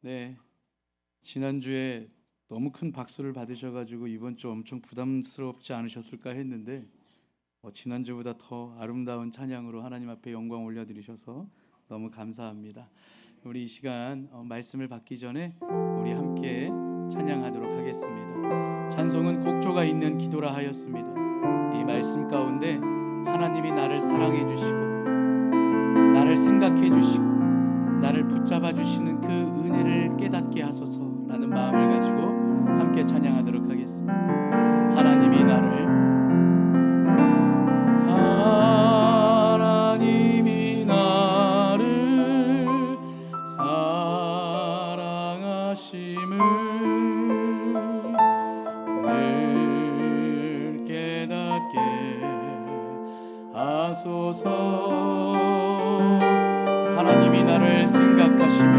네, 지난주에 너무 큰 박수를 받으셔가지고 이번 주 엄청 부담스럽지 않으셨을까 했는데 지난주보다 더 아름다운 찬양으로 하나님 앞에 영광 올려드리셔서 너무 감사합니다. 우리 이 시간 말씀을 받기 전에 우리 함께 찬양하도록 하겠습니다. 찬송은 곡조가 있는 기도라 하였습니다. 이 말씀 가운데 하나님이 나를 사랑해 주시고 나를 생각해 주시고 나를 붙잡아 주시는 그 은혜를 깨닫게 하소서라는 마음을 가지고 함께 찬양하도록 하겠습니다. 하나님이 나를 사랑하심을 늘 깨닫게 하소서. 하나님이 나를 생각하심을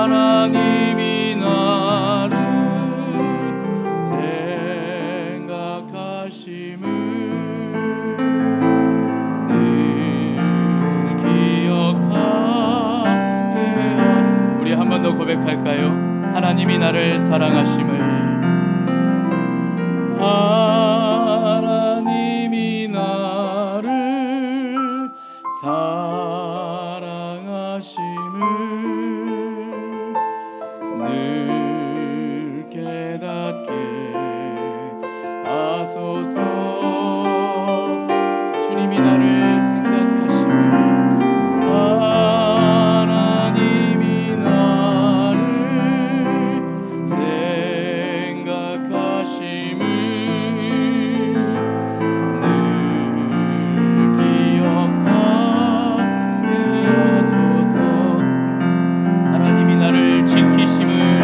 하나님이 나를 생각하심을 늘 기억하여. 우리 한 번 더 고백할까요? 하나님이 나를 사랑하심을 하나님이 나를 사랑하심을 늘 깨닫게 하소서. 주님이 나를 생각하심을 하나님이 나를 생각하심을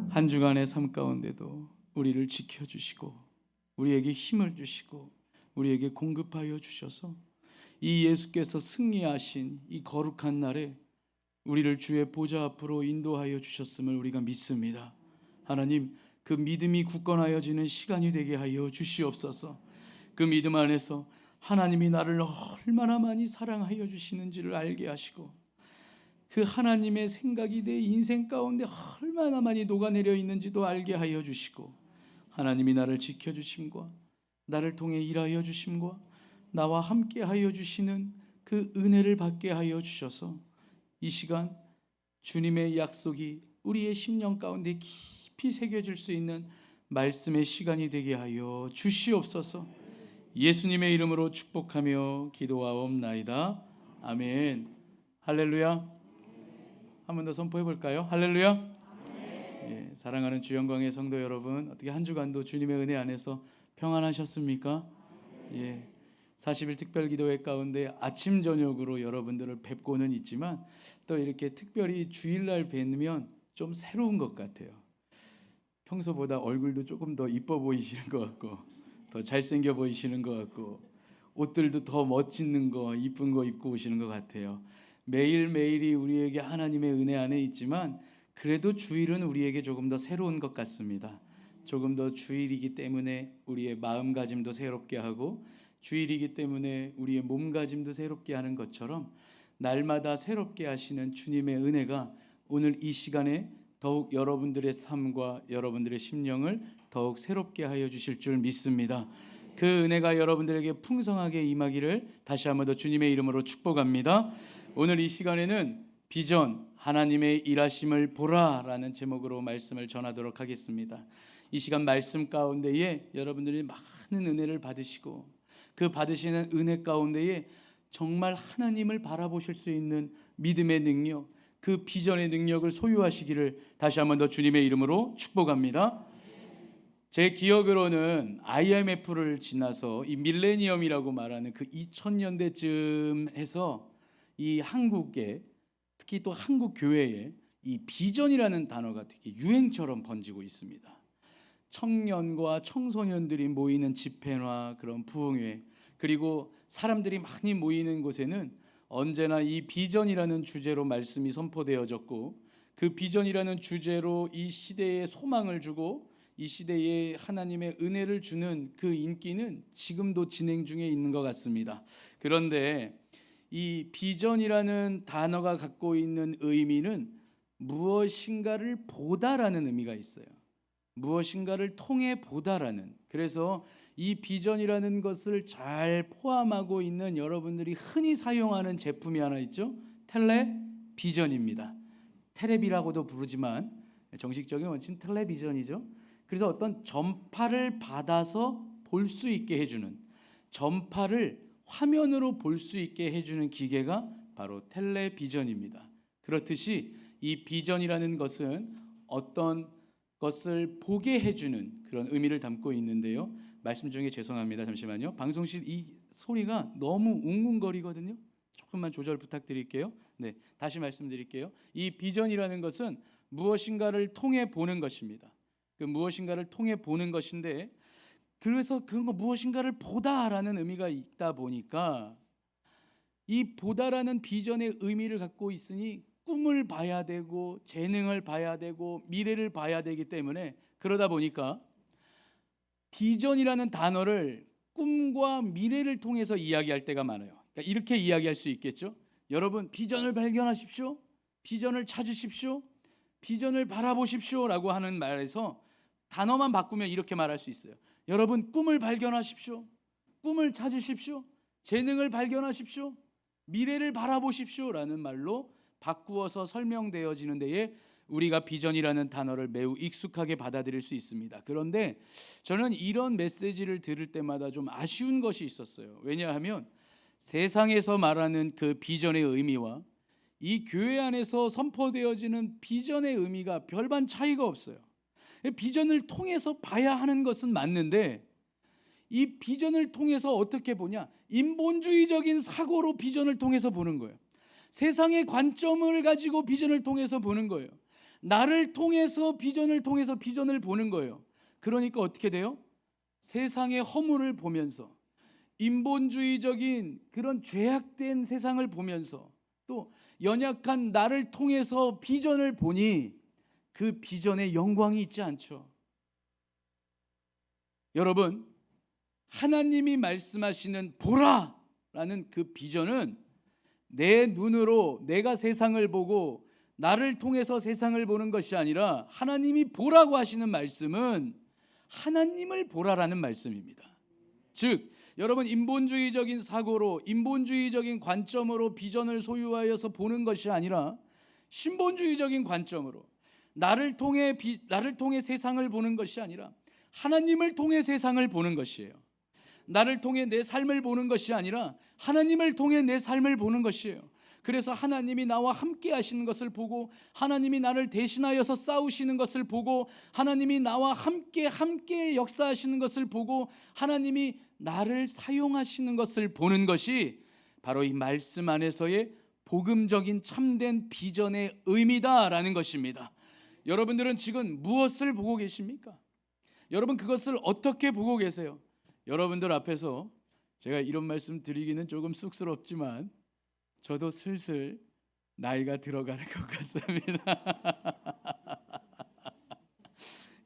한 주간의 삶 가운데도 우리를 지켜주시고 우리에게 힘을 주시고 우리에게 공급하여 주셔서 이 예수께서 승리하신 이 거룩한 날에 우리를 주의 보좌 앞으로 인도하여 주셨음을 우리가 믿습니다. 하나님, 그 믿음이 굳건하여지는 시간이 되게 하여 주시옵소서. 그 믿음 안에서 하나님이 나를 얼마나 많이 사랑하여 주시는지를 알게 하시고 그 하나님의 생각이 내 인생 가운데 얼마나 많이 녹아내려 있는지도 알게 하여 주시고 하나님이 나를 지켜주심과 나를 통해 일하여 주심과 나와 함께 하여 주시는 그 은혜를 받게 하여 주셔서 이 시간 주님의 약속이 우리의 심령 가운데 깊이 새겨질 수 있는 말씀의 시간이 되게 하여 주시옵소서. 예수님의 이름으로 축복하며 기도하옵나이다. 아멘. 할렐루야. 한 번 더 선포해 볼까요? 할렐루야. 예, 사랑하는 주영광의 성도 여러분, 어떻게 한 주간도 주님의 은혜 안에서 평안하셨습니까? 예, 40일 특별기도회 가운데 아침 저녁으로 여러분들을 뵙고는 있지만 또 이렇게 특별히 주일날 뵈면 좀 새로운 것 같아요. 평소보다 얼굴도 조금 더 이뻐 보이시는 것 같고 더 잘생겨 보이시는 것 같고 옷들도 더 멋지는 거 이쁜 거 입고 오시는 것 같아요. 매일매일이 우리에게 하나님의 은혜 안에 있지만 그래도 주일은 우리에게 조금 더 새로운 것 같습니다. 조금 더 주일이기 때문에 우리의 마음가짐도 새롭게 하고 주일이기 때문에 우리의 몸가짐도 새롭게 하는 것처럼 날마다 새롭게 하시는 주님의 은혜가 오늘 이 시간에 더욱 여러분들의 삶과 여러분들의 심령을 더욱 새롭게 하여 주실 줄 믿습니다. 그 은혜가 여러분들에게 풍성하게 임하기를 다시 한번 더 주님의 이름으로 축복합니다. 오늘 이 시간에는 비전, 하나님의 일하심을 보라라는 제목으로 말씀을 전하도록 하겠습니다. 이 시간 말씀 가운데에 여러분들이 많은 은혜를 받으시고 그 받으시는 은혜 가운데에 정말 하나님을 바라보실 수 있는 믿음의 능력, 그 비전의 능력을 소유하시기를 다시 한번 더 주님의 이름으로 축복합니다. 제 기억으로는 IMF를 지나서 이 밀레니엄이라고 말하는 그 2000년대쯤 해서 이 한국에, 특히 또 한국 교회에 이 비전이라는 단어가 되게 유행처럼 번지고 있습니다. 청년과 청소년들이 모이는 집회나 그런 부흥회, 그리고 사람들이 많이 모이는 곳에는 언제나 이 비전이라는 주제로 말씀이 선포되어졌고, 그 비전이라는 주제로 이 시대에 소망을 주고 이 시대에 하나님의 은혜를 주는 그 인기는 지금도 진행 중에 있는 것 같습니다. 그런데 이 비전이라는 단어가 갖고 있는 의미는 무엇인가를 보다라는 의미가 있어요. 무엇인가를 통해 보다라는. 그래서 이 비전이라는 것을 잘 포함하고 있는 여러분들이 흔히 사용하는 제품이 하나 있죠. 텔레비전입니다. 테레비라고도 부르지만 정식적인 원칙은 텔레비전이죠. 그래서 어떤 전파를 받아서 볼 수 있게 해주는, 전파를 화면으로 볼 수 있게 해주는 기계가 바로 텔레비전입니다. 그렇듯이 이 비전이라는 것은 어떤 것을 보게 해주는 그런 의미를 담고 있는데요. 말씀 중에 죄송합니다. 잠시만요. 방송실 이 소리가 너무 웅웅거리거든요. 조금만 조절 부탁드릴게요. 네, 다시 말씀드릴게요. 이 비전이라는 것은 무엇인가를 통해 보는 것입니다. 그 무엇인가를 통해 보는 것인데, 그래서 그 무엇인가를 보다라는 의미가 있다 보니까 이 보다라는 비전의 의미를 갖고 있으니 꿈을 봐야 되고 재능을 봐야 되고 미래를 봐야 되기 때문에, 그러다 보니까 비전이라는 단어를 꿈과 미래를 통해서 이야기할 때가 많아요. 그러니까 이렇게 이야기할 수 있겠죠. 여러분, 비전을 발견하십시오. 비전을 찾으십시오. 비전을 바라보십시오 라고 하는 말에서 단어만 바꾸면 이렇게 말할 수 있어요. 여러분, 꿈을 발견하십시오. 꿈을 찾으십시오. 재능을 발견하십시오. 미래를 바라보십시오 라는 말로 바꾸어서 설명되어지는 데에 우리가 비전이라는 단어를 매우 익숙하게 받아들일 수 있습니다. 그런데 저는 이런 메시지를 들을 때마다 좀 아쉬운 것이 있었어요. 왜냐하면 세상에서 말하는 그 비전의 의미와 이 교회 안에서 선포되어지는 비전의 의미가 별반 차이가 없어요. 비전을 통해서 봐야 하는 것은 맞는데, 이 비전을 통해서 어떻게 보냐? 인본주의적인 사고로 비전을 통해서 보는 거예요. 세상의 관점을 가지고 비전을 통해서 보는 거예요. 나를 통해서 비전을 보는 거예요. 그러니까 어떻게 돼요? 세상의 허물을 보면서, 인본주의적인 그런 죄악된 세상을 보면서, 또 연약한 나를 통해서 비전을 보니 그 비전에 영광이 있지 않죠. 여러분, 하나님이 말씀하시는 보라라는 그 비전은 내 눈으로 내가 세상을 보고 나를 통해서 세상을 보는 것이 아니라, 하나님이 보라고 하시는 말씀은 하나님을 보라라는 말씀입니다. 즉, 여러분, 인본주의적인 사고로, 인본주의적인 관점으로 비전을 소유하여서 보는 것이 아니라 신본주의적인 관점으로 나를 통해 세상을 보는 것이 아니라 하나님을 통해 세상을 보는 것이에요. 나를 통해 내 삶을 보는 것이 아니라 하나님을 통해 내 삶을 보는 것이에요. 그래서 하나님이 나와 함께 하시는 것을 보고, 하나님이 나를 대신하여서 싸우시는 것을 보고, 하나님이 나와 함께 역사하시는 것을 보고, 하나님이 나를 사용하시는 것을 보는 것이 바로 이 말씀 안에서의 복음적인 참된 비전의 의미다라는 것입니다. 여러분들은 지금 무엇을 보고 계십니까? 여러분, 그것을 어떻게 보고 계세요? 여러분들 앞에서 제가 이런 말씀 드리기는 조금 쑥스럽지만 저도 슬슬 나이가 들어가는 것 같습니다.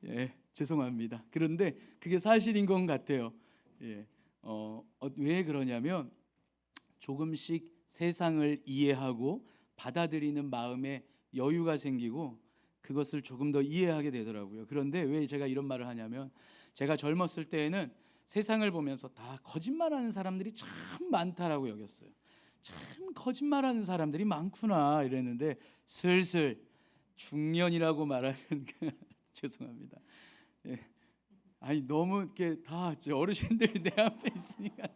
예, 죄송합니다. 그런데 그게 사실인 것 같아요. 예, 왜 그러냐면 조금씩 세상을 이해하고 받아들이는 마음에 여유가 생기고 그것을 조금 더 이해하게 되더라고요. 그런데 왜 제가 이런 말을 하냐면, 제가 젊었을 때에는 세상을 보면서 다 거짓말하는 사람들이 참 많다라고 여겼어요. 참 거짓말하는 사람들이 많구나 이랬는데, 슬슬 중년이라고 말하는 죄송합니다. 예. 아니, 너무 이렇게 다 어르신들이 내 앞에 있으니까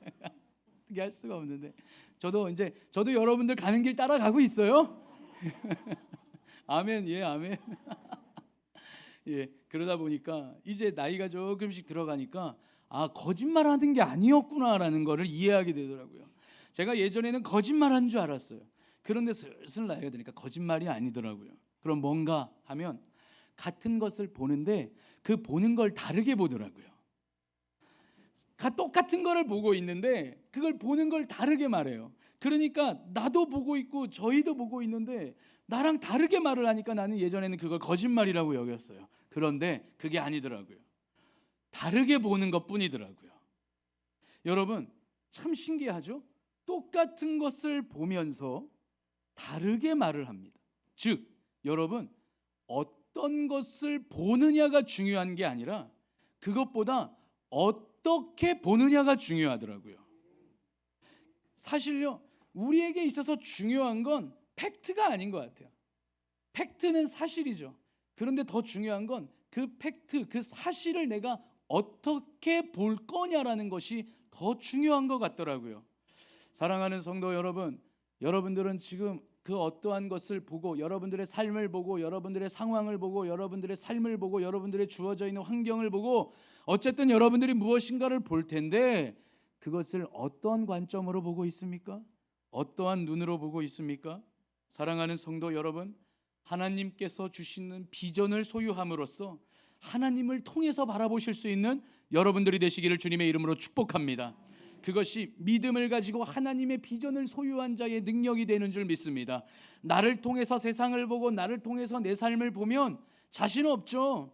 어떻게 할 수가 없는데, 저도 여러분들 가는 길 따라가고 있어요. 아멘. 예, 아멘. 예, 그러다 보니까 이제 나이가 조금씩 들어가니까 아, 거짓말하는 게 아니었구나라는 거를 이해하게 되더라고요. 제가 예전에는 거짓말한 줄 알았어요. 그런데 슬슬 나이가 드니까 거짓말이 아니더라고요. 그럼 뭔가 하면 같은 것을 보는데 그 보는 걸 다르게 보더라고요. 똑같은 거를 보고 있는데 그걸 보는 걸 다르게 말해요. 그러니까 나도 보고 있고 저희도 보고 있는데 나랑 다르게 말을 하니까 나는 예전에는 그걸 거짓말이라고 여겼어요. 그런데 그게 아니더라고요. 다르게 보는 것뿐이더라고요. 여러분 참 신기하죠? 똑같은 것을 보면서 다르게 말을 합니다. 즉 여러분 어떤 것을 보느냐가 중요한 게 아니라 그것보다 어떻게 보느냐가 중요하더라고요. 사실요 우리에게 있어서 중요한 건 팩트가 아닌 것 같아요. 팩트는 사실이죠. 그런데 더 중요한 건 그 팩트, 그 사실을 내가 어떻게 볼 거냐라는 것이 더 중요한 것 같더라고요. 사랑하는 성도 여러분, 여러분들은 지금 그 어떠한 것을 보고 여러분들의 삶을 보고 여러분들의 상황을 보고 여러분들의 삶을 보고 여러분들의 주어져 있는 환경을 보고 어쨌든 여러분들이 무엇인가를 볼 텐데 그것을 어떠한 관점으로 보고 있습니까? 어떠한 눈으로 보고 있습니까? 사랑하는 성도 여러분, 하나님께서 주시는 비전을 소유함으로써 하나님을 통해서 바라보실 수 있는 여러분들이 되시기를 주님의 이름으로 축복합니다. 그것이 믿음을 가지고 하나님의 비전을 소유한 자의 능력이 되는 줄 믿습니다. 나를 통해서 세상을 보고 나를 통해서 내 삶을 보면 자신 없죠.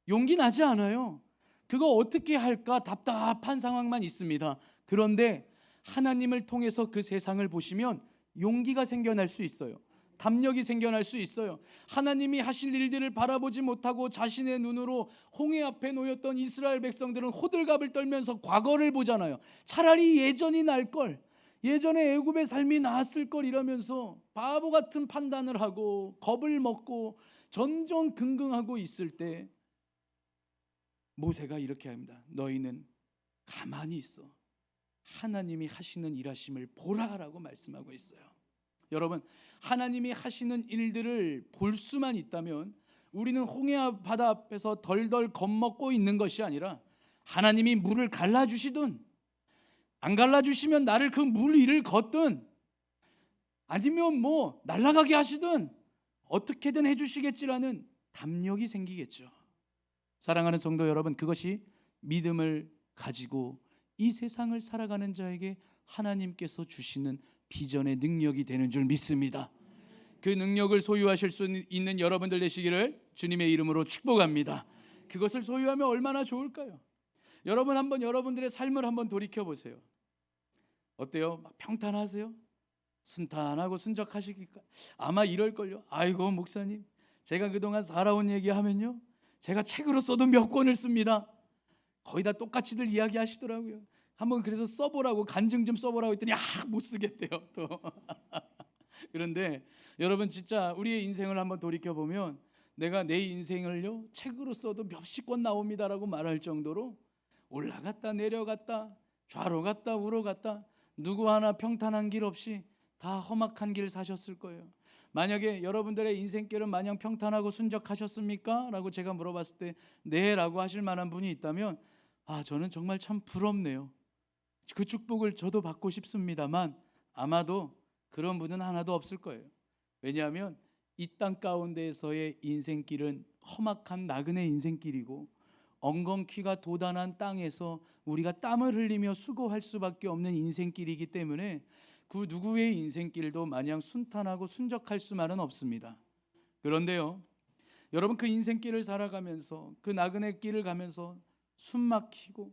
용기 나지 않아요. 그거 어떻게 할까 답답한 상황만 있습니다. 그런데 하나님을 통해서 그 세상을 보시면 용기가 생겨날 수 있어요. 담력이 생겨날 수 있어요. 하나님이 하실 일들을 바라보지 못하고 자신의 눈으로 홍해 앞에 놓였던 이스라엘 백성들은 호들갑을 떨면서 과거를 보잖아요. 차라리 예전이 날걸, 예전에 애굽의 삶이 나았을 걸 이러면서 바보 같은 판단을 하고 겁을 먹고 전전긍긍하고 있을 때 모세가 이렇게 합니다. 너희는 가만히 있어. 하나님이 하시는 일하심을 보라라고 말씀하고 있어요. 여러분 하나님이 하시는 일들을 볼 수만 있다면 우리는 홍해 바다 앞에서 덜덜 겁먹고 있는 것이 아니라 하나님이 물을 갈라주시든 안 갈라주시면 나를 그 물 위를 걷든 아니면 뭐 날아가게 하시든 어떻게든 해주시겠지라는 담력이 생기겠죠. 사랑하는 성도 여러분, 그것이 믿음을 가지고 이 세상을 살아가는 자에게 하나님께서 주시는 비전의 능력이 되는 줄 믿습니다. 그 능력을 소유하실 수 있는 여러분들 되시기를 주님의 이름으로 축복합니다. 그것을 소유하면 얼마나 좋을까요? 여러분 한번 여러분들의 삶을 한번 돌이켜 보세요. 어때요? 막 평탄하세요? 순탄하고 순적하시니까 아마 이럴걸요. 아이고 목사님, 제가 그동안 살아온 얘기하면요, 제가 책으로 써도 몇 권을 씁니다. 거의 다 똑같이들 이야기하시더라고요. 한번 그래서 써보라고 간증 좀 써보라고 했더니 못 쓰겠대요 또. 그런데 여러분 진짜 우리의 인생을 한번 돌이켜보면 내가 내 인생을요 책으로 써도 몇십 권 나옵니다라고 말할 정도로 올라갔다 내려갔다 좌로 갔다 우로 갔다 누구 하나 평탄한 길 없이 다 험악한 길 사셨을 거예요. 만약에 여러분들의 인생길은 마냥 평탄하고 순적하셨습니까? 라고 제가 물어봤을 때 네 라고 하실 만한 분이 있다면 저는 정말 참 부럽네요. 그 축복을 저도 받고 싶습니다만 아마도 그런 분은 하나도 없을 거예요. 왜냐하면 이 땅 가운데에서의 인생길은 험악한 나그네 인생길이고 엉겅퀴가 도단한 땅에서 우리가 땀을 흘리며 수고할 수밖에 없는 인생길이기 때문에 그 누구의 인생길도 마냥 순탄하고 순적할 수만은 없습니다. 그런데요 여러분 그 인생길을 살아가면서 그 나그네 길을 가면서 숨 막히고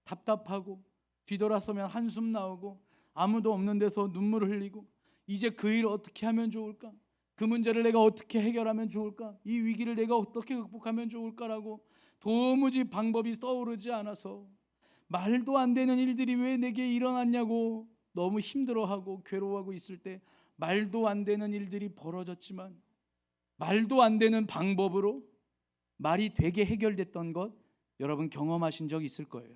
답답하고 뒤돌아서면 한숨 나오고 아무도 없는 데서 눈물을 흘리고 이제 그 일을 어떻게 하면 좋을까? 그 문제를 내가 어떻게 해결하면 좋을까? 이 위기를 내가 어떻게 극복하면 좋을까라고 도무지 방법이 떠오르지 않아서 말도 안 되는 일들이 왜 내게 일어났냐고 너무 힘들어하고 괴로워하고 있을 때 말도 안 되는 일들이 벌어졌지만 말도 안 되는 방법으로 말이 되게 해결됐던 것 여러분 경험하신 적 있을 거예요.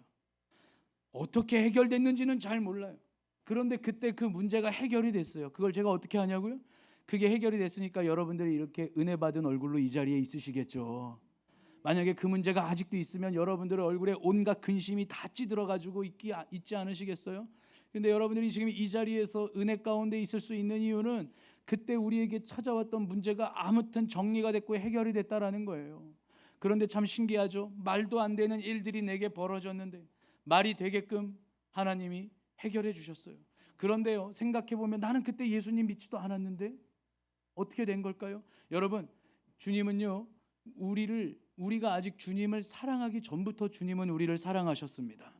어떻게 해결됐는지는 잘 몰라요. 그런데 그때 그 문제가 해결이 됐어요. 그걸 제가 어떻게 하냐고요? 그게 해결이 됐으니까 여러분들이 이렇게 은혜 받은 얼굴로 이 자리에 있으시겠죠. 만약에 그 문제가 아직도 있으면 여러분들의 얼굴에 온갖 근심이 다 찌들어가지고 있지 않으시겠어요? 근데 여러분들이 지금 이 자리에서 은혜 가운데 있을 수 있는 이유는 그때 우리에게 찾아왔던 문제가 아무튼 정리가 됐고 해결이 됐다라는 거예요. 그런데 참 신기하죠. 말도 안 되는 일들이 내게 벌어졌는데 말이 되게끔 하나님이 해결해 주셨어요. 그런데요, 생각해 보면 나는 그때 예수님 믿지도 않았는데 어떻게 된 걸까요? 여러분, 주님은요, 우리가 아직 주님을 사랑하기 전부터 주님은 우리를 사랑하셨습니다.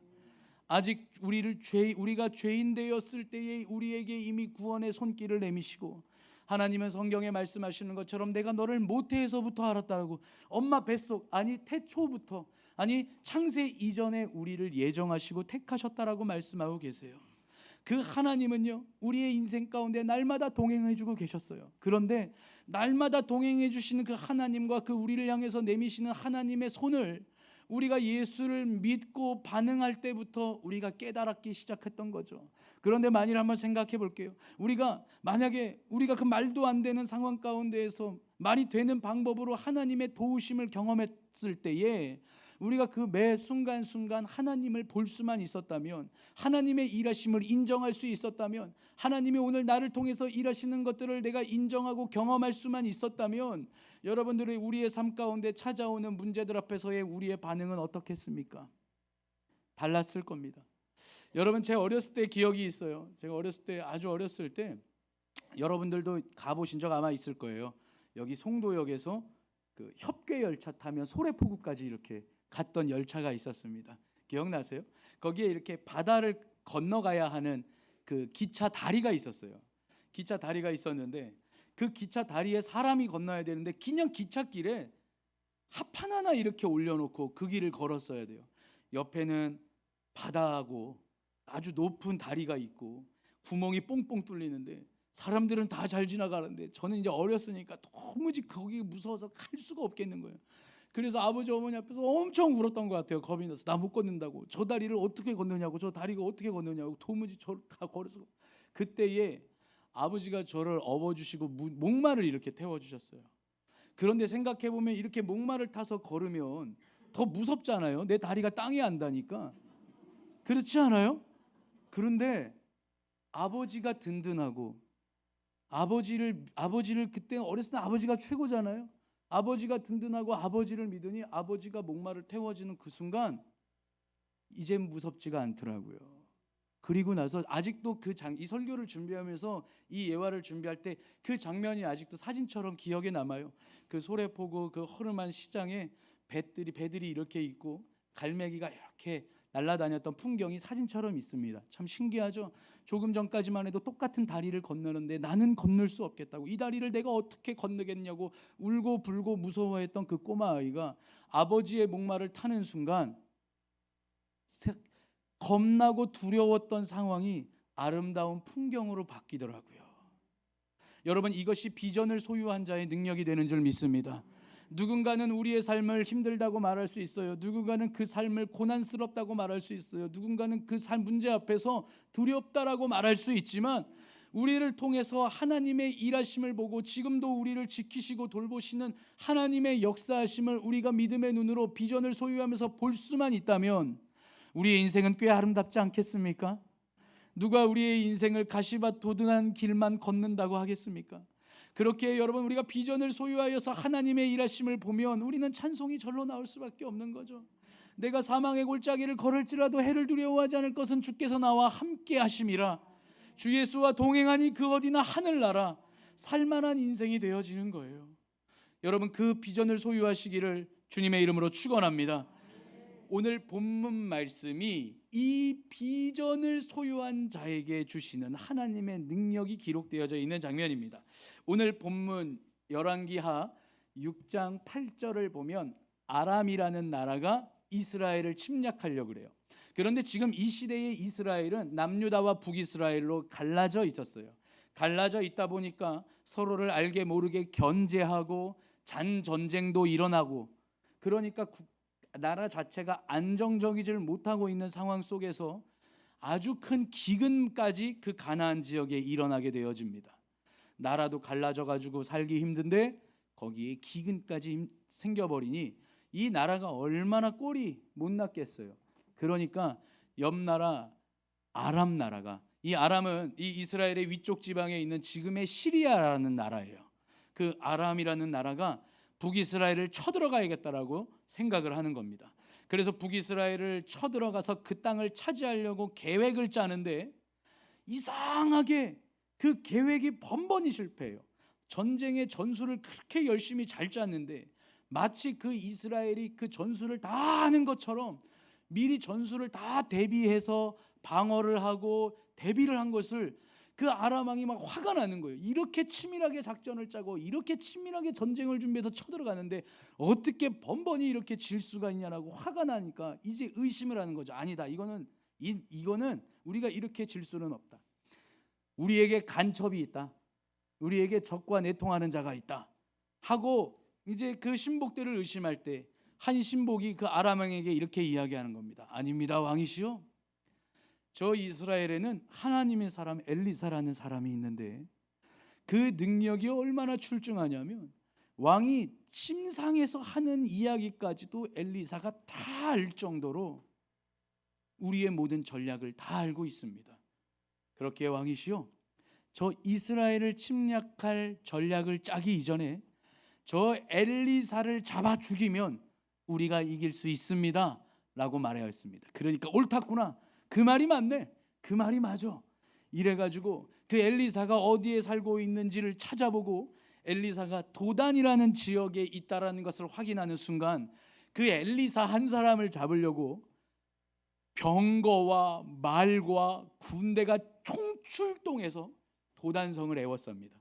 아직 우리가 죄인 되었을 때에 우리에게 이미 구원의 손길을 내미시고, 하나님은 성경에 말씀하시는 것처럼 내가 너를 모태에서부터 알았다고, 엄마 뱃속, 아니 태초부터, 아니 창세 이전에 우리를 예정하시고 택하셨다라고 말씀하고 계세요. 그 하나님은요, 우리의 인생 가운데 날마다 동행해 주고 계셨어요. 그런데 날마다 동행해 주시는 그 하나님과 그 우리를 향해서 내미시는 하나님의 손을 우리가 예수를 믿고 반응할 때부터 우리가 깨달았기 시작했던 거죠. 그런데 만일 한번 생각해 볼게요. 만약에 우리가 그 말도 안 되는 상황 가운데에서 말이 되는 방법으로 하나님의 도우심을 경험했을 때에 우리가 그 매 순간순간 하나님을 볼 수만 있었다면, 하나님의 일하심을 인정할 수 있었다면, 하나님이 오늘 나를 통해서 일하시는 것들을 내가 인정하고 경험할 수만 있었다면, 여러분들이 우리의 삶 가운데 찾아오는 문제들 앞에서의 우리의 반응은 어떻겠습니까? 달랐을 겁니다. 여러분, 제 어렸을 때 기억이 있어요. 제가 어렸을 때, 아주 어렸을 때, 여러분들도 가보신 적 아마 있을 거예요. 여기 송도역에서 그 협괴 열차 타면 소래포구까지 이렇게 갔던 열차가 있었습니다. 기억나세요? 거기에 이렇게 바다를 건너가야 하는 그 기차 다리가 있었어요. 기차 다리가 있었는데 그 기차 다리에 사람이 건너야 되는데 그냥 기찻길에 합판 하나 이렇게 올려놓고 그 길을 걸었어야 돼요. 옆에는 바다하고 아주 높은 다리가 있고 구멍이 뽕뽕 뚫리는데 사람들은 다 잘 지나가는데 저는 이제 어렸으니까 도무지 거기 무서워서 갈 수가 없겠는 거예요. 그래서 아버지 어머니 앞에서 엄청 울었던 것 같아요. 겁이 나서 나 못 건넌다고, 저 다리를 어떻게 건너냐고, 저 다리가 어떻게 건너냐고, 도무지 저를 다 걸을 수가. 그때에 아버지가 저를 업어주시고 목마를 이렇게 태워주셨어요. 그런데 생각해 보면 이렇게 목마를 타서 걸으면 더 무섭잖아요. 내 다리가 땅에 안다니까. 그렇지 않아요? 그런데 아버지가 든든하고 아버지를 그때 어렸을 때 아버지가 최고잖아요. 아버지가 든든하고 아버지를 믿으니 아버지가 목마를 태워지는 그 순간 이젠 무섭지가 않더라고요. 그리고 나서 아직도 이 설교를 준비하면서 이 예화를 준비할 때 그 장면이 아직도 사진처럼 기억에 남아요. 그 소래포구 그 허름한 시장에 배들이 이렇게 있고 갈매기가 이렇게 날아다녔던 풍경이 사진처럼 있습니다. 참 신기하죠. 조금 전까지만 해도 똑같은 다리를 건너는데 나는 건널 수 없겠다고, 이 다리를 내가 어떻게 건너겠냐고 울고 불고 무서워했던 그 꼬마 아이가 아버지의 목마를 타는 순간 겁나고 두려웠던 상황이 아름다운 풍경으로 바뀌더라고요. 여러분, 이것이 비전을 소유한 자의 능력이 되는 줄 믿습니다. 누군가는 우리의 삶을 힘들다고 말할 수 있어요. 누군가는 그 삶을 고난스럽다고 말할 수 있어요. 누군가는 그 삶 문제 앞에서 두렵다라고 말할 수 있지만, 우리를 통해서 하나님의 일하심을 보고 지금도 우리를 지키시고 돌보시는 하나님의 역사하심을 우리가 믿음의 눈으로 비전을 소유하면서 볼 수만 있다면 우리의 인생은 꽤 아름답지 않겠습니까? 누가 우리의 인생을 가시밭 도등한 길만 걷는다고 하겠습니까? 그렇게 여러분, 우리가 비전을 소유하여서 하나님의 일하심을 보면 우리는 찬송이 절로 나올 수밖에 없는 거죠. 내가 사망의 골짜기를 걸을지라도 해를 두려워하지 않을 것은 주께서 나와 함께 하심이라. 주 예수와 동행하니 그 어디나 하늘나라. 살만한 인생이 되어지는 거예요. 여러분, 그 비전을 소유하시기를 주님의 이름으로 축원합니다. 오늘 본문 말씀이 이 비전을 소유한 자에게 주시는 하나님의 능력이 기록되어져 있는 장면입니다. 오늘 본문 열왕기하 6장 8절을 보면 아람이라는 나라가 이스라엘을 침략하려고 그래요. 그런데 지금 이 시대의 이스라엘은 남유다와 북이스라엘로 갈라져 있었어요. 갈라져 있다 보니까 서로를 알게 모르게 견제하고 잔전쟁도 일어나고, 그러니까 나라 자체가 안정적이질 못하고 있는 상황 속에서 아주 큰 기근까지 그 가나안 지역에 일어나게 되어집니다. 나라도 갈라져 가지고 살기 힘든데 거기에 기근까지 생겨버리니 이 나라가 얼마나 꼴이 못 났겠어요. 그러니까 옆 나라 아람 나라가, 이 아람은 이 이스라엘의 위쪽 지방에 있는 지금의 시리아라는 나라예요. 그 아람이라는 나라가 북이스라엘을 쳐들어가야겠다라고 생각을 하는 겁니다. 그래서 북이스라엘을 쳐들어가서 그 땅을 차지하려고 계획을 짜는데 이상하게 그 계획이 번번이 실패해요. 전쟁의 전술을 그렇게 열심히 잘 짰는데 마치 그 이스라엘이 그 전술을 다 하는 것처럼 미리 전술을 다 대비해서 방어를 하고 대비를 한 것을 그 아람 왕이 막 화가 나는 거예요. 이렇게 치밀하게 작전을 짜고 이렇게 치밀하게 전쟁을 준비해서 쳐들어가는데 어떻게 번번이 이렇게 질 수가 있냐라고 화가 나니까 이제 의심을 하는 거죠. 아니다. 이거는 우리가 이렇게 질 수는 없다. 우리에게 간첩이 있다. 우리에게 적과 내통하는 자가 있다. 하고 이제 그 신복들을 의심할 때 한 신복이 그 아람 왕에게 이렇게 이야기하는 겁니다. 아닙니다, 왕이시여. 저 이스라엘에는 하나님의 사람 엘리사라는 사람이 있는데 그 능력이 얼마나 출중하냐면 왕이 침상에서 하는 이야기까지도 엘리사가 다 알 정도로 우리의 모든 전략을 다 알고 있습니다. 그렇게 왕이시여, 저 이스라엘을 침략할 전략을 짜기 이전에 저 엘리사를 잡아 죽이면 우리가 이길 수 있습니다 라고 말하였습니다. 그러니까 옳았구나, 그 말이 맞네, 그 말이 맞아. 이래가지고 그 엘리사가 어디에 살고 있는지를 찾아보고 엘리사가 도단이라는 지역에 있다라는 것을 확인하는 순간 그 엘리사 한 사람을 잡으려고 병거와 말과 군대가 총출동해서 도단성을 애웠습니다.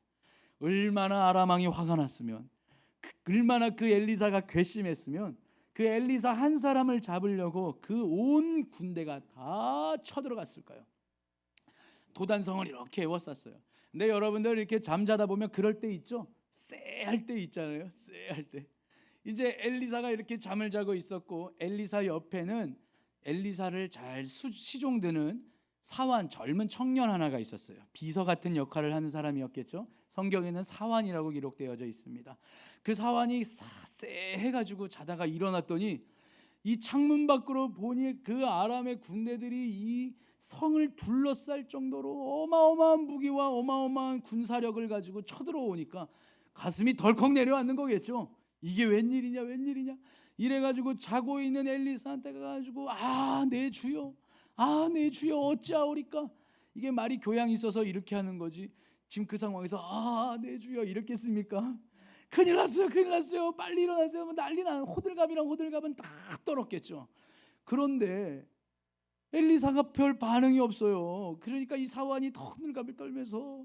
얼마나 아람 왕이 화가 났으면, 얼마나 그 엘리사가 괘씸했으면 그 엘리사 한 사람을 잡으려고 그 온 군대가 다 쳐들어갔을까요? 도단성을 이렇게 애워쌌어요. 근데 여러분들 이렇게 잠자다 보면 그럴 때 있죠? 쎄할 때 있잖아요. 쎄할 때. 이제 엘리사가 이렇게 잠을 자고 있었고 엘리사 옆에는 엘리사를 잘 시종드는 사환, 젊은 청년 하나가 있었어요. 비서 같은 역할을 하는 사람이었겠죠. 성경에는 사환이라고 기록되어져 있습니다. 그 사환이 쎄해가지고 자다가 일어났더니 이 창문 밖으로 보니 그 아람의 군대들이 이 성을 둘러쌀 정도로 어마어마한 무기와 어마어마한 군사력을 가지고 쳐들어오니까 가슴이 덜컥 내려앉는 거겠죠. 이게 웬일이냐 웬일이냐 이래가지고 자고 있는 엘리사한테 가가지고 내 주여, 내 주여 어찌하오리까. 이게 말이 교양이 있어서 이렇게 하는 거지 지금 그 상황에서 내 주여 이렇겠습니까? 큰일 났어요, 큰일 났어요, 빨리 일어나세요. 난리 나. 호들갑이랑 호들갑은 다 떨었겠죠. 그런데 엘리사가 별 반응이 없어요. 그러니까 이 사환이 더 호들갑을 떨면서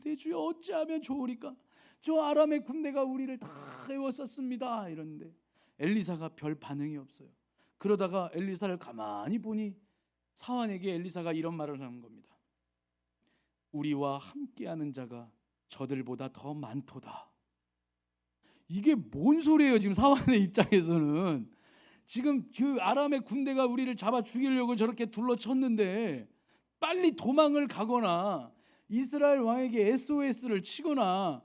내 주여 어찌하면 좋으리까. 저 아람의 군대가 우리를 다 애워쌌습니다 이러는데 엘리사가 별 반응이 없어요. 그러다가 엘리사를 가만히 보니 사환에게 엘리사가 이런 말을 하는 겁니다. 우리와 함께하는 자가 저들보다 더 많도다. 이게 뭔 소리예요? 지금 사환의 입장에서는 지금 그 아람의 군대가 우리를 잡아 죽이려고 저렇게 둘러쳤는데 빨리 도망을 가거나 이스라엘 왕에게 SOS를 치거나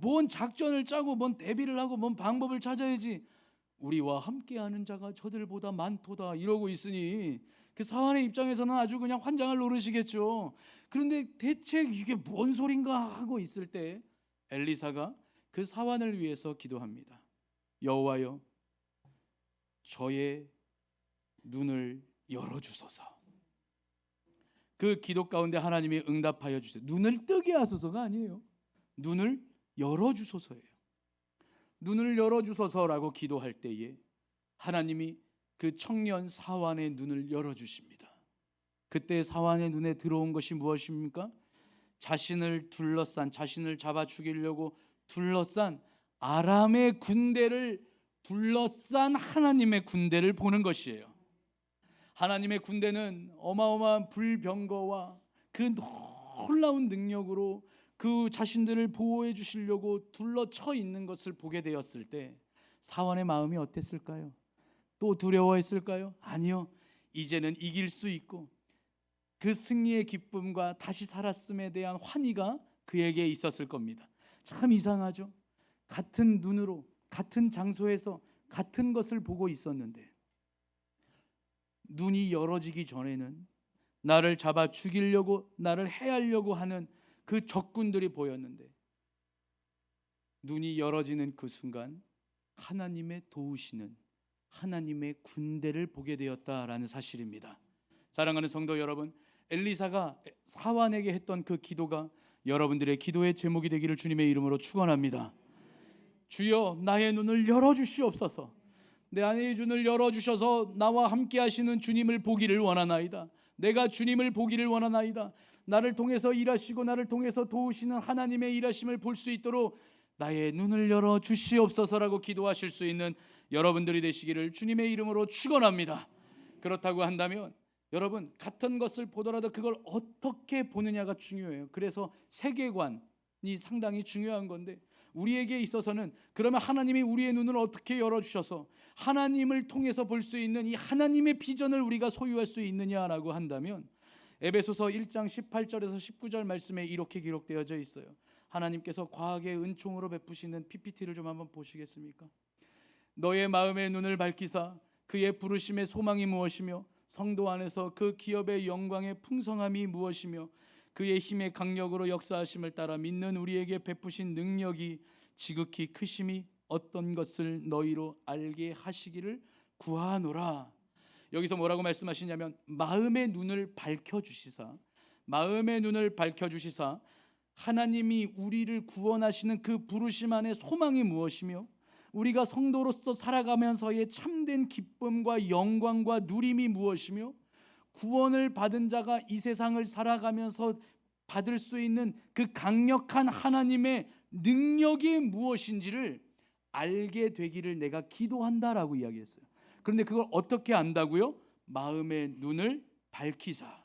뭔 작전을 짜고 뭔 대비를 하고 뭔 방법을 찾아야지. 우리와 함께하는 자가 저들보다 많도다 이러고 있으니 그 사환의 입장에서는 아주 그냥 환장을 노르시겠죠. 그런데 대체 이게 뭔 소린가 하고 있을 때 엘리사가 그 사환을 위해서 기도합니다. 여호와여, 저의 눈을 열어주소서. 그 기도 가운데 하나님이 응답하여 주세요. 눈을 뜨게 하소서가 아니에요. 눈을 열어주소서예요. 눈을 열어주소서라고 기도할 때에 하나님이 그 청년 사환의 눈을 열어주십니다. 그때 사환의 눈에 들어온 것이 무엇입니까? 자신을 둘러싼, 자신을 잡아 죽이려고 둘러싼 아람의 군대를 둘러싼 하나님의 군대를 보는 것이에요. 하나님의 군대는 어마어마한 불병거와 그 놀라운 능력으로 그 자신들을 보호해 주시려고 둘러쳐 있는 것을 보게 되었을 때 사환의 마음이 어땠을까요? 또 두려워했을까요? 아니요. 이제는 이길 수 있고 그 승리의 기쁨과 다시 살았음에 대한 환희가 그에게 있었을 겁니다. 참 이상하죠? 같은 눈으로 같은 장소에서 같은 것을 보고 있었는데 눈이 열어지기 전에는 나를 잡아 죽이려고, 나를 해하려고 하는 그 적군들이 보였는데 눈이 열어지는 그 순간 하나님의 도우시는 하나님의 군대를 보게 되었다라는 사실입니다. 사랑하는 성도 여러분, 엘리사가 사환에게 했던 그 기도가 여러분들의 기도의 제목이 되기를 주님의 이름으로 축원합니다. 주여, 나의 눈을 열어주시옵소서. 내 안의 눈을 열어주셔서 나와 함께 하시는 주님을 보기를 원하나이다. 내가 주님을 보기를 원하나이다. 나를 통해서 일하시고 나를 통해서 도우시는 하나님의 일하심을 볼 수 있도록 나의 눈을 열어주시옵소서라고 기도하실 수 있는 여러분들이 되시기를 주님의 이름으로 축원합니다. 그렇다고 한다면 여러분, 같은 것을 보더라도 그걸 어떻게 보느냐가 중요해요. 그래서 세계관이 상당히 중요한 건데, 우리에게 있어서는 그러면 하나님이 우리의 눈을 어떻게 열어주셔서 하나님을 통해서 볼 수 있는 이 하나님의 비전을 우리가 소유할 수 있느냐라고 한다면, 에베소서 1장 18절에서 19절 말씀에 이렇게 기록되어져 있어요. 하나님께서 과학의 은총으로 베푸시는 PPT를 좀 한번 보시겠습니까? 너의 마음의 눈을 밝히사 그의 부르심의 소망이 무엇이며 성도 안에서 그 기업의 영광의 풍성함이 무엇이며 그의 힘의 강력으로 역사하심을 따라 믿는 우리에게 베푸신 능력이 지극히 크심이 어떤 것을 너희로 알게 하시기를 구하노라. 여기서 뭐라고 말씀하시냐면 마음의 눈을 밝혀주시사, 마음의 눈을 밝혀주시사 하나님이 우리를 구원하시는 그 부르심 안에 소망이 무엇이며 우리가 성도로서 살아가면서의 참된 기쁨과 영광과 누림이 무엇이며 구원을 받은 자가 이 세상을 살아가면서 받을 수 있는 그 강력한 하나님의 능력이 무엇인지를 알게 되기를 내가 기도한다라고 이야기했어요. 그런데 그걸 어떻게 안다고요? 마음의 눈을 밝히사.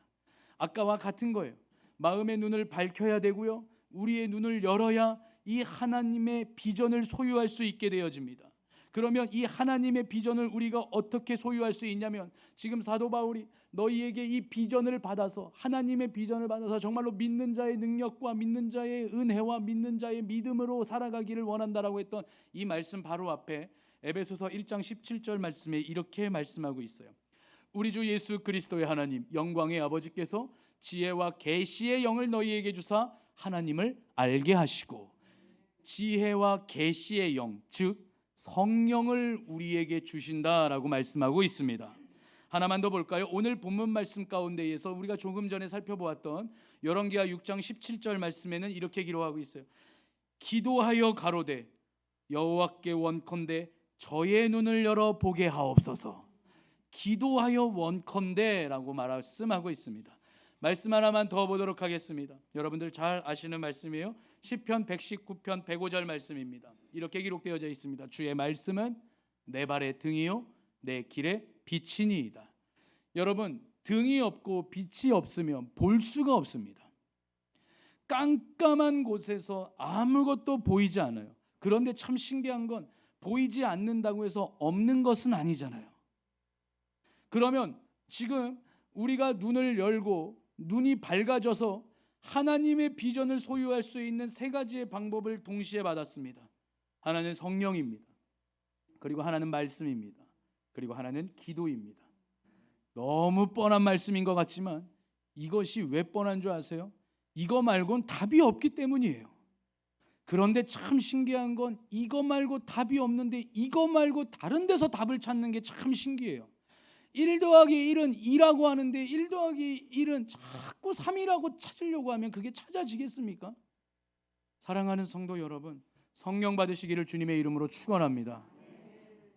아까와 같은 거예요. 마음의 눈을 밝혀야 되고요, 우리의 눈을 열어야 이 하나님의 비전을 소유할 수 있게 되어집니다. 그러면 이 하나님의 비전을 우리가 어떻게 소유할 수 있냐면, 지금 사도 바울이 너희에게 이 비전을 받아서, 하나님의 비전을 받아서 정말로 믿는 자의 능력과 믿는 자의 은혜와 믿는 자의 믿음으로 살아가기를 원한다라고 했던 이 말씀 바로 앞에 에베소서 1장 17절 말씀에 이렇게 말씀하고 있어요. 우리 주 예수 그리스도의 하나님 영광의 아버지께서 지혜와 계시의 영을 너희에게 주사 하나님을 알게 하시고, 지혜와 계시의 영, 즉 성령을 우리에게 주신다라고 말씀하고 있습니다. 하나만 더 볼까요? 오늘 본문 말씀 가운데에서 우리가 조금 전에 살펴보았던 열왕기하 6장 17절 말씀에는 이렇게 기록하고 있어요. 기도하여 가로되 여호와께 원컨대 저의 눈을 열어 보게 하옵소서. 기도하여 원컨대라고 말씀하고 있습니다. 말씀 하나만 더 보도록 하겠습니다. 여러분들 잘 아시는 말씀이에요. 시편 119편 105절 말씀입니다. 이렇게 기록되어져 있습니다. 주의 말씀은 내 발의 등이요 내 길의 빛이니이다. 여러분, 등이 없고 빛이 없으면 볼 수가 없습니다. 깜깜한 곳에서 아무것도 보이지 않아요. 그런데 참 신기한 건 보이지 않는다고 해서 없는 것은 아니잖아요. 그러면 지금 우리가 눈을 열고 눈이 밝아져서 하나님의 비전을 소유할 수 있는 세 가지의 방법을 동시에 받았습니다. 하나는 성령입니다. 그리고 하나는 말씀입니다. 그리고 하나는 기도입니다. 너무 뻔한 말씀인 것 같지만 이것이 왜 뻔한 줄 아세요? 이거 말고는 답이 없기 때문이에요. 그런데 참 신기한 건 이거 말고 답이 없는데 이거 말고 다른 데서 답을 찾는 게 참 신기해요. 1 더하기 1은 2라고 하는데 1 더하기 1은 자꾸 3이라고 찾으려고 하면 그게 찾아지겠습니까? 사랑하는 성도 여러분, 성령 받으시기를 주님의 이름으로 축원합니다.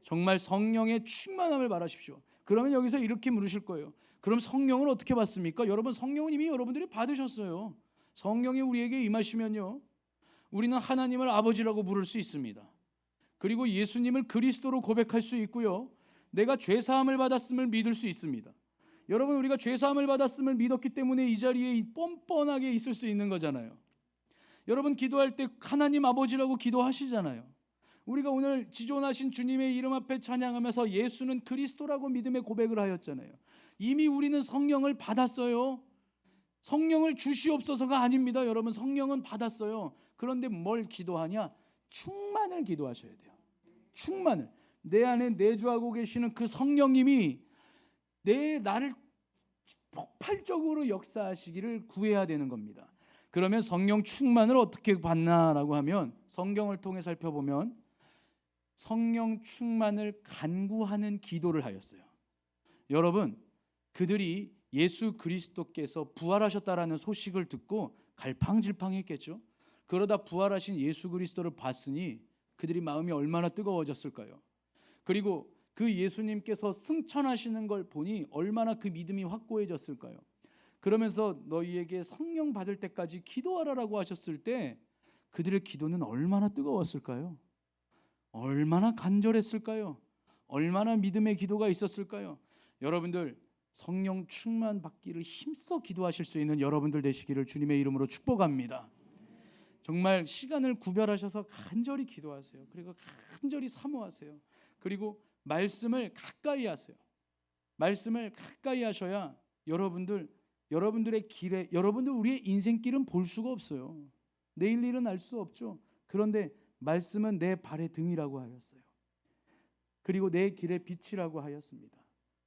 정말 성령의 충만함을 바라십시오. 그러면 여기서 이렇게 물으실 거예요. 그럼 성령을 어떻게 받습니까? 여러분, 성령은 이미 여러분들이 받으셨어요. 성령이 우리에게 임하시면요, 우리는 하나님을 아버지라고 부를 수 있습니다. 그리고 예수님을 그리스도로 고백할 수 있고요, 내가 죄사함을 받았음을 믿을 수 있습니다. 여러분, 우리가 죄사함을 받았음을 믿었기 때문에 이 자리에 뻔뻔하게 있을 수 있는 거잖아요. 여러분, 기도할 때 하나님 아버지라고 기도하시잖아요. 우리가 오늘 지존하신 주님의 이름 앞에 찬양하면서 예수는 그리스도라고 믿음의 고백을 하였잖아요. 이미 우리는 성령을 받았어요. 성령을 주시옵소서가 아닙니다. 여러분, 성령은 받았어요. 그런데 뭘 기도하냐? 충만을 기도하셔야 돼요. 충만을. 내 안에 내주하고 계시는 그 성령님이 나를 폭발적으로 역사하시기를 구해야 되는 겁니다. 그러면 성령 충만을 어떻게 받나라고 하면 성경을 통해 살펴보면 성령 충만을 간구하는 기도를 하였어요. 여러분, 그들이 예수 그리스도께서 부활하셨다라는 소식을 듣고 갈팡질팡했겠죠. 그러다 부활하신 예수 그리스도를 봤으니 그들이 마음이 얼마나 뜨거워졌을까요? 그리고 그 예수님께서 승천하시는 걸 보니 얼마나 그 믿음이 확고해졌을까요? 그러면서 너희에게 성령 받을 때까지 기도하라라고 하셨을 때 그들의 기도는 얼마나 뜨거웠을까요? 얼마나 간절했을까요? 얼마나 믿음의 기도가 있었을까요? 여러분들, 성령 충만 받기를 힘써 기도하실 수 있는 여러분들 되시기를 주님의 이름으로 축복합니다. 정말 시간을 구별하셔서 간절히 기도하세요. 그리고 간절히 사모하세요. 그리고 말씀을 가까이 하세요. 말씀을 가까이 하셔야 여러분들의 길에, 여러분들 우리의 인생길은 볼 수가 없어요. 내일 일은 알 수 없죠. 그런데 말씀은 내 발의 등이라고 하였어요. 그리고 내 길의 빛이라고 하였습니다.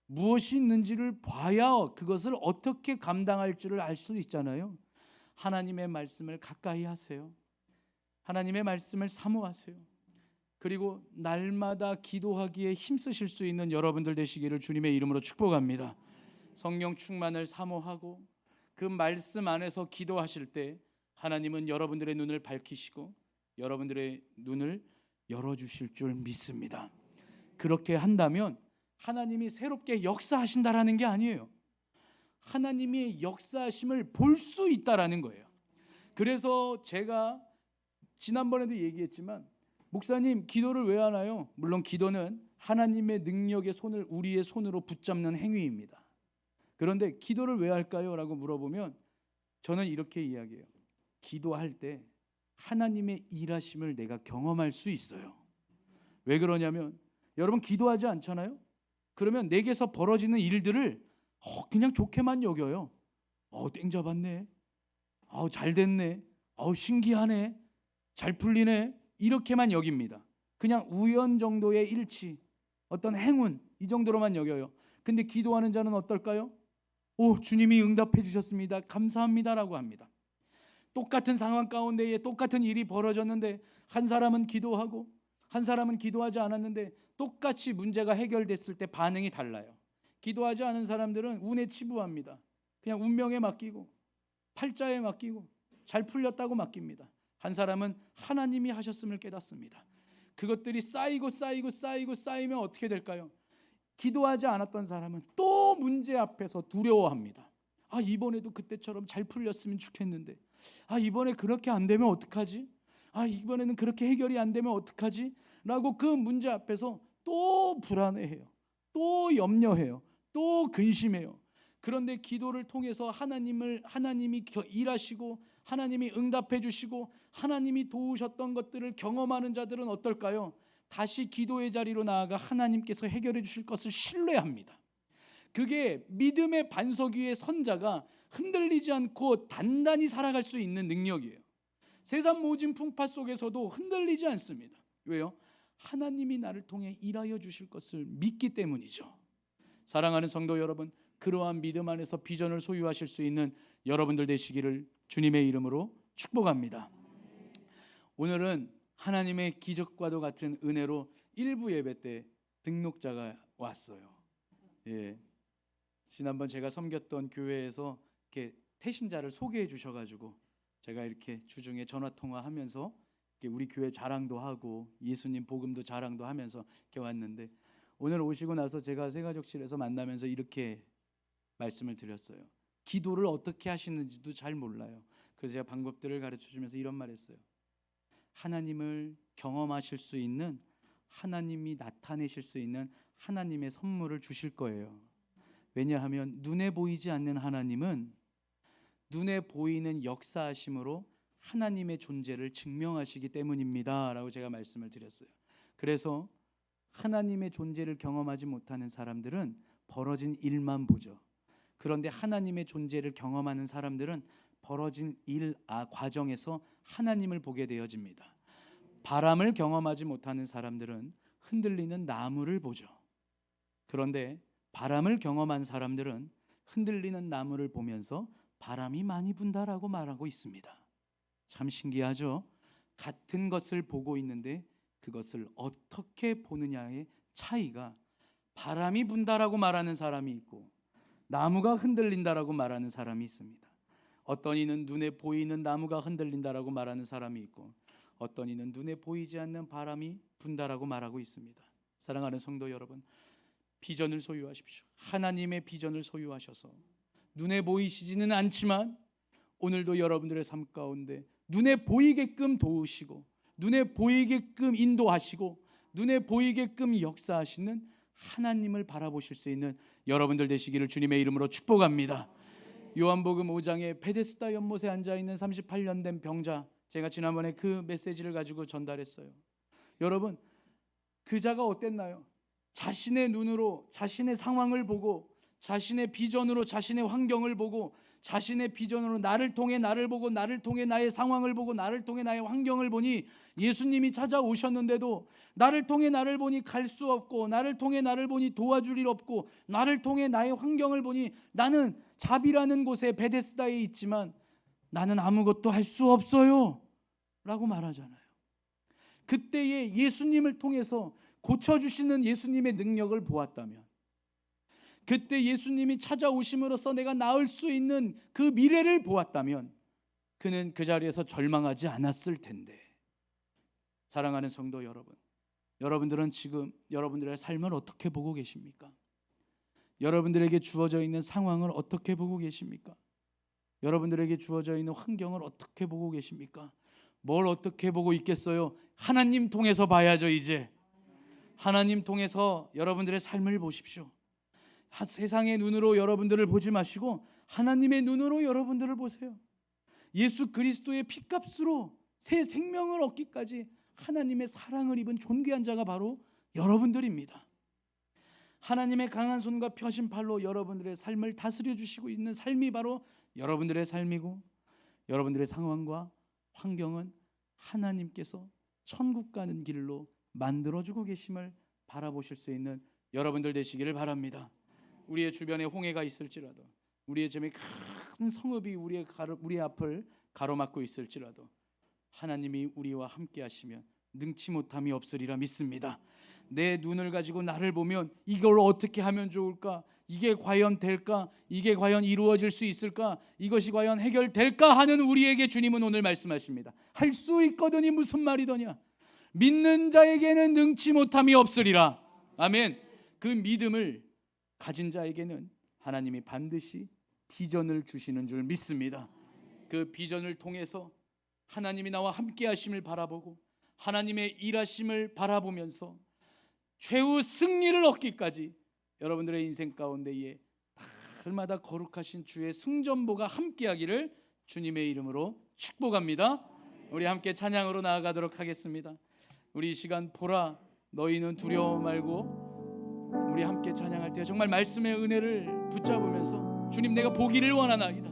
무엇이 있는지를 봐야 그것을 어떻게 감당할 줄을 알 수 있잖아요. 하나님의 말씀을 가까이 하세요. 하나님의 말씀을 사모하세요. 그리고 날마다 기도하기에 힘쓰실 수 있는 여러분들 되시기를 주님의 이름으로 축복합니다. 성령 충만을 사모하고 그 말씀 안에서 기도하실 때 하나님은 여러분들의 눈을 밝히시고 여러분들의 눈을 열어주실 줄 믿습니다. 그렇게 한다면 하나님이 새롭게 역사하신다라는 게 아니에요. 하나님의 역사하심을 볼 수 있다라는 거예요. 그래서 제가 지난번에도 얘기했지만 목사님, 기도를 왜 하나요? 물론 기도는 하나님의 능력의 손을 우리의 손으로 붙잡는 행위입니다. 그런데 기도를 왜 할까요? 라고 물어보면 저는 이렇게 이야기해요. 기도할 때 하나님의 일하심을 내가 경험할 수 있어요. 왜 그러냐면 여러분, 기도하지 않잖아요? 그러면 내게서 벌어지는 일들을 그냥 좋게만 여겨요. 땡 잡았네. 잘 됐네. 신기하네. 잘 풀리네. 이렇게만 여깁니다. 그냥 우연 정도의 일치, 어떤 행운, 이 정도로만 여겨요. 근데 기도하는 자는 어떨까요? 주님이 응답해 주셨습니다. 감사합니다라고 합니다. 똑같은 상황 가운데에 똑같은 일이 벌어졌는데 한 사람은 기도하고 한 사람은 기도하지 않았는데 똑같이 문제가 해결됐을 때 반응이 달라요. 기도하지 않은 사람들은 운에 치부합니다. 그냥 운명에 맡기고 팔자에 맡기고 잘 풀렸다고 맡깁니다. 한 사람은 하나님이 하셨음을 깨닫습니다. 그것들이 쌓이면 어떻게 될까요? 기도하지 않았던 사람은 또 문제 앞에서 두려워합니다. 이번에도 그때처럼 잘 풀렸으면 좋겠는데, 이번에 그렇게 안 되면 어떡하지? 이번에는 그렇게 해결이 안 되면 어떡하지? 라고 그 문제 앞에서 또 불안해해요. 또 염려해요. 또 근심해요. 그런데 기도를 통해서 하나님이 일하시고 하나님이 응답해 주시고 하나님이 도우셨던 것들을 경험하는 자들은 어떨까요? 다시 기도의 자리로 나아가 하나님께서 해결해 주실 것을 신뢰합니다. 그게 믿음의 반석 위에 선 자가 흔들리지 않고 단단히 살아갈 수 있는 능력이에요. 세상 모진 풍파 속에서도 흔들리지 않습니다. 왜요? 하나님이 나를 통해 일하여 주실 것을 믿기 때문이죠. 사랑하는 성도 여러분, 그러한 믿음 안에서 비전을 소유하실 수 있는 여러분들 되시기를 주님의 이름으로 축복합니다. 오늘은 하나님의 기적과도 같은 은혜로 일부 예배 때 등록자가 왔어요. 지난번 제가 섬겼던 교회에서 이렇게 태신자를 소개해 주셔가지고 제가 이렇게 주중에 전화 통화하면서 우리 교회 자랑도 하고 예수님 복음도 자랑도 하면서 이렇게 왔는데, 오늘 오시고 나서 제가 새가족실에서 만나면서 이렇게 말씀을 드렸어요. 기도를 어떻게 하시는지도 잘 몰라요. 그래서 제가 방법들을 가르쳐 주면서 이런 말 했어요. 하나님을 경험하실 수 있는, 하나님이 나타내실 수 있는 하나님의 선물을 주실 거예요. 왜냐하면 눈에 보이지 않는 하나님은 눈에 보이는 역사하심으로 하나님의 존재를 증명하시기 때문입니다 라고 제가 말씀을 드렸어요. 그래서 하나님의 존재를 경험하지 못하는 사람들은 벌어진 일만 보죠. 그런데 하나님의 존재를 경험하는 사람들은 벌어진 과정에서 하나님을 보게 되어집니다. 바람을 경험하지 못하는 사람들은 흔들리는 나무를 보죠. 그런데 바람을 경험한 사람들은 흔들리는 나무를 보면서 바람이 많이 분다라고 말하고 있습니다. 참 신기하죠? 같은 것을 보고 있는데 그것을 어떻게 보느냐의 차이가, 바람이 분다라고 말하는 사람이 있고 나무가 흔들린다라고 말하는 사람이 있습니다. 어떤 이는 눈에 보이는 나무가 흔들린다라고 말하는 사람이 있고 어떤 이는 눈에 보이지 않는 바람이 분다라고 말하고 있습니다. 사랑하는 성도 여러분, 비전을 소유하십시오. 하나님의 비전을 소유하셔서 눈에 보이시지는 않지만 오늘도 여러분들의 삶 가운데 눈에 보이게끔 도우시고 눈에 보이게끔 인도하시고 눈에 보이게끔 역사하시는 하나님을 바라보실 수 있는 여러분들 되시기를 주님의 이름으로 축복합니다. 요한복음 5장에 베데스다 연못에 앉아있는 38년 된 병자, 제가 지난번에 그 메시지를 가지고 전달했어요. 여러분, 그 자가 어땠나요? 자신의 눈으로 자신의 상황을 보고 자신의 비전으로 자신의 환경을 보고 자신의 비전으로 나를 통해 나를 보고 나를 통해 나의 상황을 보고 나를 통해 나의 환경을 보니 예수님이 찾아오셨는데도 나를 통해 나를 보니 갈 수 없고 나를 통해 나를 보니 도와줄 일 없고 나를 통해 나의 환경을 보니 나는 자비라는 곳에 베데스다에 있지만 나는 아무것도 할 수 없어요 라고 말하잖아요. 그때에 예수님을 통해서 고쳐주시는 예수님의 능력을 보았다면, 그때 예수님이 찾아오심으로써 내가 나을 수 있는 그 미래를 보았다면 그는 그 자리에서 절망하지 않았을 텐데. 사랑하는 성도 여러분, 여러분들은 지금 여러분들의 삶을 어떻게 보고 계십니까? 여러분들에게 주어져 있는 상황을 어떻게 보고 계십니까? 여러분들에게 주어져 있는 환경을 어떻게 보고 계십니까? 뭘 어떻게 보고 있겠어요? 하나님 통해서 봐야죠. 이제 하나님 통해서 여러분들의 삶을 보십시오. 세상의 눈으로 여러분들을 보지 마시고 하나님의 눈으로 여러분들을 보세요. 예수 그리스도의 피값으로 새 생명을 얻기까지 하나님의 사랑을 입은 존귀한 자가 바로 여러분들입니다. 하나님의 강한 손과 펴신 팔로 여러분들의 삶을 다스려 주시고 있는 삶이 바로 여러분들의 삶이고, 여러분들의 상황과 환경은 하나님께서 천국 가는 길로 만들어주고 계심을 바라보실 수 있는 여러분들 되시기를 바랍니다. 우리의 주변에 홍해가 있을지라도, 우리의 주변에 큰 성읍이 우리의 앞을 가로막고 있을지라도 하나님이 우리와 함께 하시면 능치 못함이 없으리라 믿습니다. 내 눈을 가지고 나를 보면 이걸 어떻게 하면 좋을까? 이게 과연 될까? 이게 과연 이루어질 수 있을까? 이것이 과연 해결될까? 하는 우리에게 주님은 오늘 말씀하십니다. 할 수 있거든이 무슨 말이더냐? 믿는 자에게는 능치 못함이 없으리라. 아멘. 그 믿음을 가진 자에게는 하나님이 반드시 비전을 주시는 줄 믿습니다. 그 비전을 통해서 하나님이 나와 함께 하심을 바라보고 하나님의 일하심을 바라보면서 최후 승리를 얻기까지 여러분들의 인생 가운데에 날마다 거룩하신 주의 승전보가 함께하기를 주님의 이름으로 축복합니다. 우리 함께 찬양으로 나아가도록 하겠습니다. 우리 이 시간 보라 너희는 두려워 말고, 우리 함께 찬양할 때 정말 말씀의 은혜를 붙잡으면서 주님 내가 보기를 원하나이다,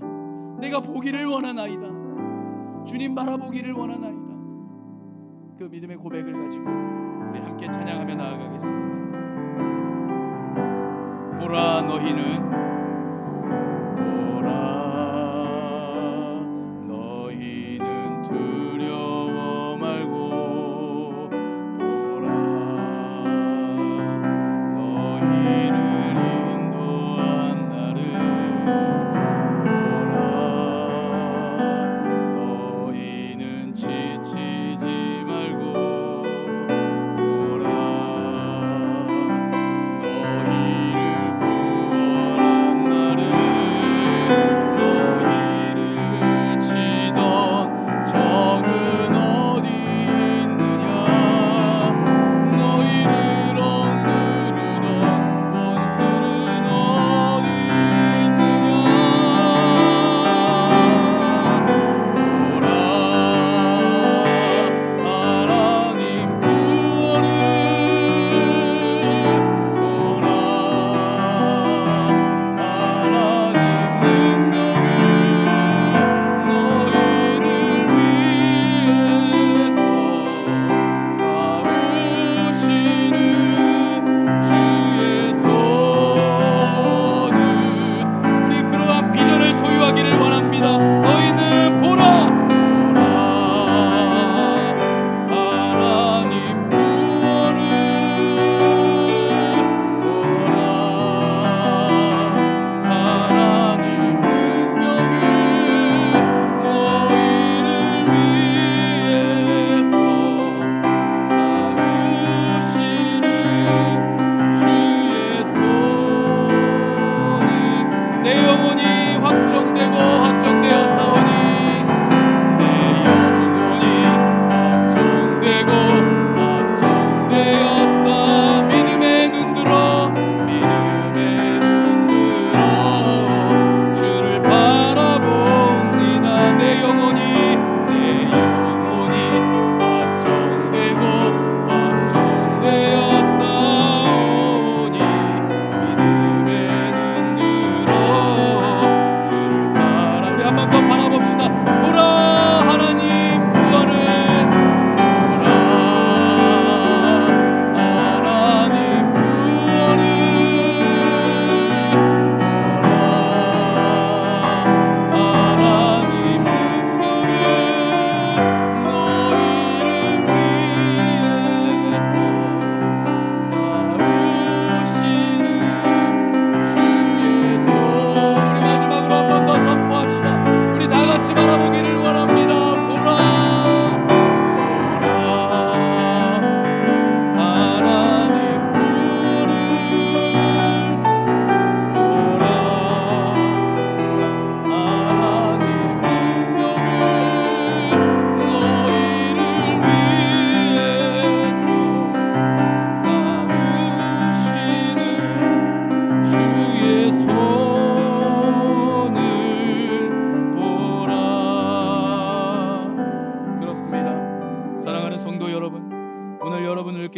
내가 보기를 원하나이다, 주님 바라보기를 원하나이다, 그 믿음의 고백을 가지고 우리 함께 찬양하며 나아가겠습니다. 보라 너희는 두려워 말고, 보라 너희를 인도한 나를, 보라 너희는 지치지 말고, 보라 너희를 구원한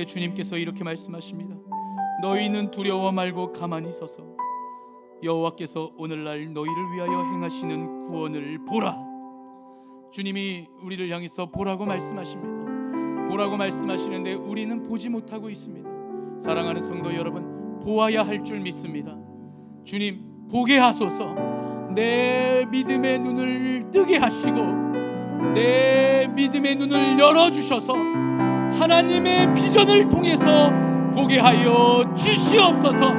우리에게 주님께서 이렇게 말씀하십니다. 너희는 두려워 말고 가만히 서서 여호와께서 오늘날 너희를 위하여 행하시는 구원을 보라. 주님이 우리를 향해서 보라고 말씀하십니다. 보라고 말씀하시는데 우리는 보지 못하고 있습니다. 사랑하는 성도 여러분, 보아야 할 줄 믿습니다. 주님 보게 하소서. 내 믿음의 눈을 뜨게 하시고 내 믿음의 눈을 열어주셔서 하나님의 비전을 통해서 보게 하여 주시옵소서.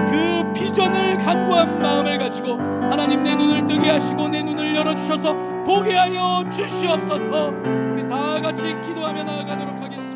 그 비전을 간구한 마음을 가지고 하나님 내 눈을 뜨게 하시고 내 눈을 열어주셔서 보게 하여 주시옵소서. 우리 다 같이 기도하며 나아가도록 하겠습니다.